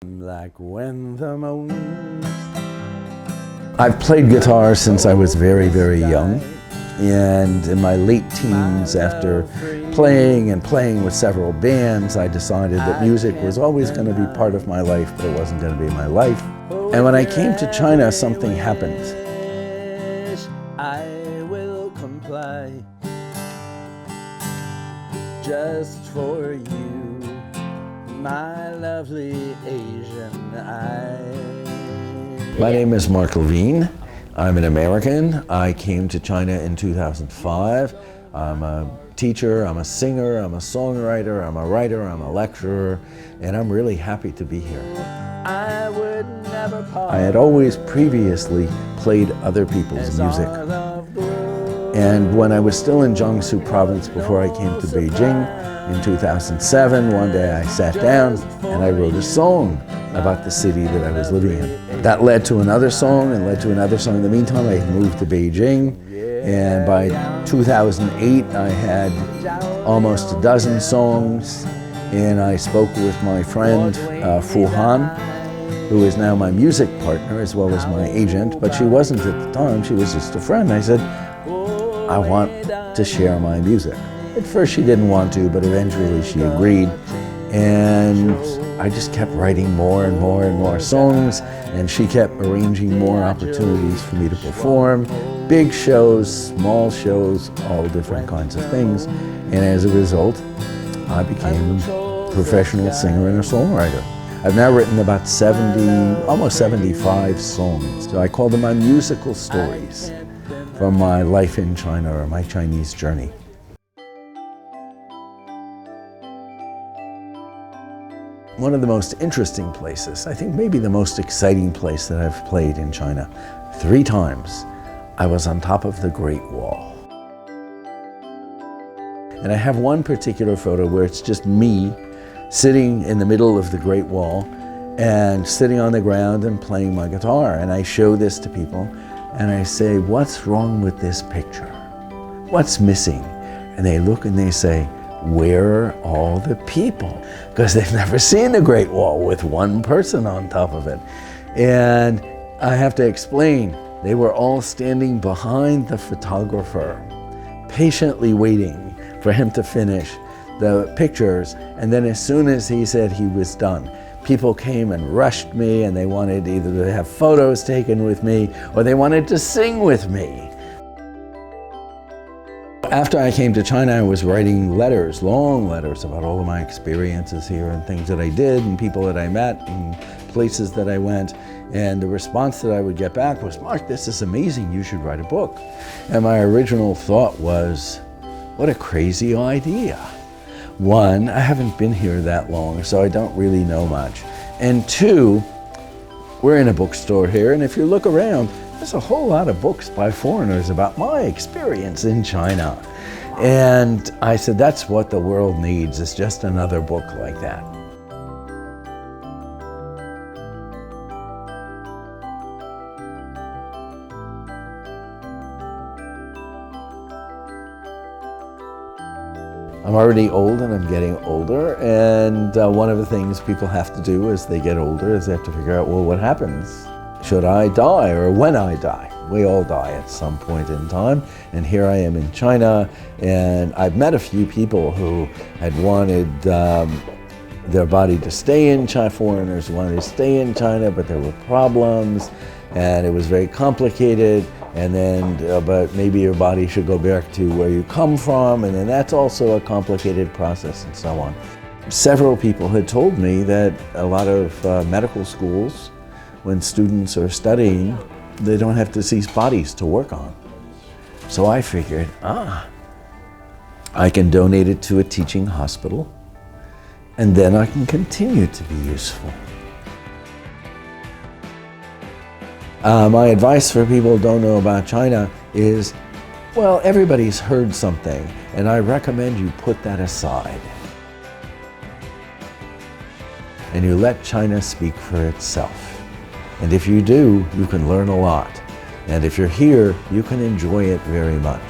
Like when the moon... I've played guitar since I was very, very young. And in my late teens, after playing with several bands, I decided that music was always going to be part of my life, but it wasn't going to be my life. And when I came to China, something happened. I will comply just for you, my lovely Asian eye. My name is Mark Levine. I'm an American. I came to China in 2005. I'm a teacher, I'm a singer, I'm a songwriter, I'm a writer, I'm a lecturer, and I'm really happy to be here. I had always previously played other people's music. And when I was still in Jiangsu province before I came to Beijing in 2007, one day I sat down and I wrote a song about the city that I was living in. That led to another song and led to another song. In the meantime, I moved to Beijing, and by 2008 I had almost a dozen songs, and I spoke with my friend Fu Han, who is now my music partner as well as my agent, but she wasn't at the time, she was just a friend. I said, I want to share my music. At first she didn't want to, but eventually she agreed. And I just kept writing more and more and more songs, and she kept arranging more opportunities for me to perform. Big shows, small shows, all different kinds of things. And as a result, I became a professional singer and a songwriter. I've now written about almost 75 songs. So I call them my musical stories from my life in China, or my Chinese journey. One of the most interesting places, I think maybe the most exciting place that I've played in China, 3 times, I was on top of the Great Wall. And I have one particular photo where it's just me sitting in the middle of the Great Wall and sitting on the ground and playing my guitar. And I show this to people and I say, what's wrong with this picture? What's missing? And they look and they say, where are all the people? Because they've never seen the Great Wall with one person on top of it. And I have to explain, they were all standing behind the photographer, patiently waiting for him to finish the pictures. And then as soon as he said he was done, people came and rushed me, and they wanted either to have photos taken with me or they wanted to sing with me. After I came to China, I was writing letters, long letters about all of my experiences here and things that I did and people that I met and places that I went. And the response that I would get back was, Mark, this is amazing, you should write a book. And my original thought was, what a crazy idea. 1, I haven't been here that long, so I don't really know much. And 2, we're in a bookstore here, and if you look around, there's a whole lot of books by foreigners about my experience in China. And I said, that's what the world needs, is just another book like that. I'm already old and I'm getting older, and one of the things people have to do as they get older is they have to figure out, well, what happens? Should I die, or when I die? We all die at some point in time, and here I am in China, and I've met a few people who had wanted their body to stay in China. Foreigners wanted to stay in China, but there were problems, and it was very complicated. And then, but maybe your body should go back to where you come from, and then that's also a complicated process, and so on. Several people had told me that a lot of medical schools, when students are studying, they don't have deceased bodies to work on. So I figured, I can donate it to a teaching hospital, and then I can continue to be useful. My advice for people who don't know about China is, well, everybody's heard something, and I recommend you put that aside. And you let China speak for itself. And if you do, you can learn a lot. And if you're here, you can enjoy it very much.